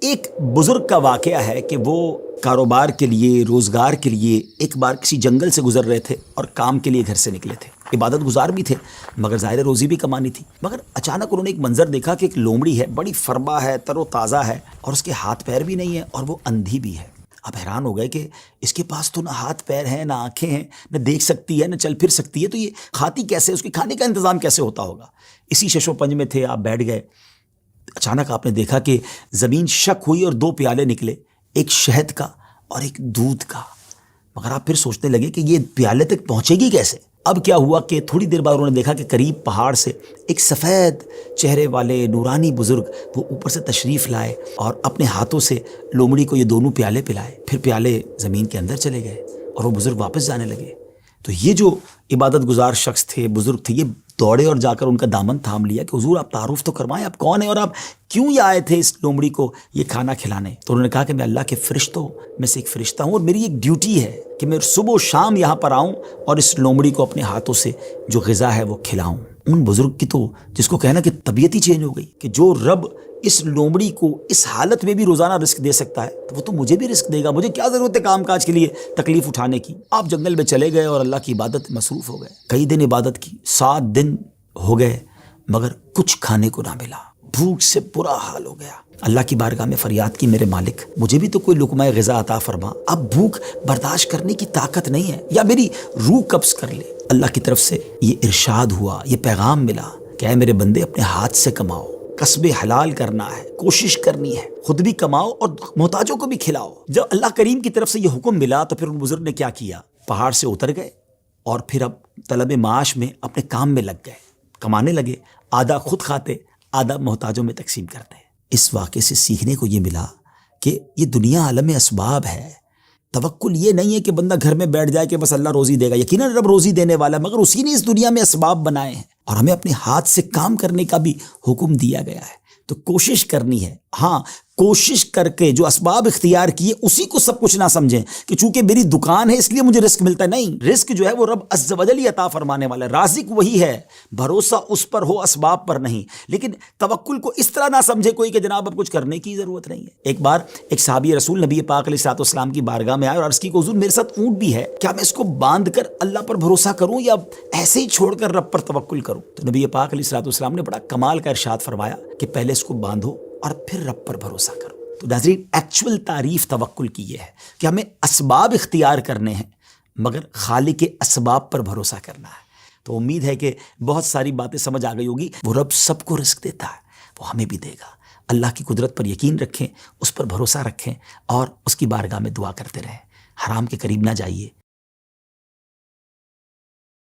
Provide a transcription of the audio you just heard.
ایک بزرگ کا واقعہ ہے کہ وہ کاروبار کے لیے، روزگار کے لیے ایک بار کسی جنگل سے گزر رہے تھے اور کام کے لیے گھر سے نکلے تھے۔ عبادت گزار بھی تھے مگر ظاہر روزی بھی کمانی تھی۔ مگر اچانک انہوں نے ایک منظر دیکھا کہ ایک لومڑی ہے، بڑی فربا ہے، تر و تازہ ہے، اور اس کے ہاتھ پیر بھی نہیں ہیں اور وہ اندھی بھی ہے۔ اب حیران ہو گئے کہ اس کے پاس تو نہ ہاتھ پیر ہیں، نہ آنکھیں ہیں، نہ دیکھ سکتی ہے، نہ چل پھر سکتی ہے، تو یہ کھاتی کیسے؟ اس کے کھانے کا انتظام کیسے ہوتا ہوگا؟ اسی شش و پنج میں تھے، آپ بیٹھ گئے۔ اچانک آپ نے دیکھا کہ زمین شک ہوئی اور دو پیالے نکلے، ایک شہد کا اور ایک دودھ کا۔ مگر آپ پھر سوچنے لگے کہ یہ پیالے تک پہنچے گی کیسے؟ اب کیا ہوا کہ تھوڑی دیر بعد انہوں نے دیکھا کہ قریب پہاڑ سے ایک سفید چہرے والے نورانی بزرگ وہ اوپر سے تشریف لائے اور اپنے ہاتھوں سے لومڑی کو یہ دونوں پیالے پلائے۔ پھر پیالے زمین کے اندر چلے گئے اور وہ بزرگ واپس جانے لگے۔ تو یہ جو عبادت گزار شخص تھے، بزرگ تھے، یہ دوڑے اور جا کر ان کا دامن تھام لیا کہ حضور آپ تعارف تو کروائیں، آپ کون ہیں اور آپ کیوں یہ آئے تھے اس لومڑی کو یہ کھانا کھلانے؟ تو انہوں نے کہا کہ میں اللہ کے فرشتوں میں سے ایک فرشتہ ہوں اور میری ایک ڈیوٹی ہے کہ میں صبح و شام یہاں پر آؤں اور اس لومڑی کو اپنے ہاتھوں سے جو غذا ہے وہ کھلاؤں۔ ان بزرگ کی تو جس کو کہنا کہ طبیعت ہی چینج ہو گئی کہ جو رب اس لومڑی کو اس حالت میں بھی روزانہ رزق دے سکتا ہے تو وہ تو مجھے بھی رزق دے گا، مجھے کیا ضرورت ہے کام کاج کے لیے تکلیف اٹھانے کی؟ آپ جنگل میں چلے گئے اور اللہ کی عبادت میں مصروف ہو گئے، کئی دن عبادت کی، 7 دن ہو گئے مگر کچھ کھانے کو نہ ملا، بھوک سے برا حال ہو گیا۔ اللہ کی بارگاہ میں فریاد کی، میرے مالک مجھے بھی تو کوئی لقمہ غذا عطا فرما، اب بھوک برداشت کرنے کی طاقت نہیں ہے، یا میری روح قبض کر لے۔ اللہ کی طرف سے یہ ارشاد ہوا، یہ پیغام ملا کہ اے میرے بندے اپنے ہاتھ سے کماؤ، کسب حلال کرنا ہے، کوشش کرنی ہے، خود بھی کماؤ اور محتاجوں کو بھی کھلاؤ۔ جب اللہ کریم کی طرف سے یہ حکم ملا تو پھر ان بزرگ نے کیا کیا؟ پہاڑ سے اتر گئے اور پھر اب طلب معاش میں اپنے کام میں لگ گئے، کمانے لگے، آدھا خود کھاتے، آدھا محتاجوں میں تقسیم کرتے۔ اس واقعے سے سیکھنے کو یہ ملا کہ یہ دنیا عالم اسباب ہے، توکل یہ نہیں ہے کہ بندہ گھر میں بیٹھ جائے کہ بس اللہ روزی دے گا۔ یقیناً رب روزی دینے والا ہے مگر اسی نے اس دنیا میں اسباب بنائے ہیں اور ہمیں اپنے ہاتھ سے کام کرنے کا بھی حکم دیا گیا ہے، تو کوشش کرنی ہے۔ ہاں، کوشش کر کے جو اسباب اختیار کیے اسی کو سب کچھ نہ سمجھیں کہ چونکہ میری دکان ہے اس لیے مجھے رزق ملتا ہے، نہیں، رزق جو ہے وہ رب عز و جل ہی عطا فرمانے والا ہے، رازق وہی ہے، بھروسہ اس پر ہو، اسباب پر نہیں۔ لیکن توکل کو اس طرح نہ سمجھے کوئی کہ جناب اب کچھ کرنے کی ضرورت نہیں ہے۔ ایک بار ایک صحابی رسول نبی پاک علیہ الصلوۃ والسلام کی بارگاہ میں آئے اور عرض کی کہ حضور میرے ساتھ اونٹ بھی ہے، کیا میں اس کو باندھ کر اللہ پر بھروسہ کروں یا ایسے ہی چھوڑ کر رب پر توکل کروں؟ تو نبی پاک علیہ الصلوۃ والسلام نے بڑا کمال کا ارشاد فرمایا کہ پہلے اس کو باندھو اور پھر رب پر بھروسہ کرو۔ تو ناظرین، ایکچول تعریف توکل کی یہ ہے کہ ہمیں اسباب اختیار کرنے ہیں مگر خالق اسباب پر بھروسہ کرنا ہے۔ تو امید ہے کہ بہت ساری باتیں سمجھ آ گئی ہوگی۔ وہ رب سب کو رزق دیتا ہے، وہ ہمیں بھی دے گا۔ اللہ کی قدرت پر یقین رکھیں، اس پر بھروسہ رکھیں اور اس کی بارگاہ میں دعا کرتے رہیں۔ حرام کے قریب نہ جائیے،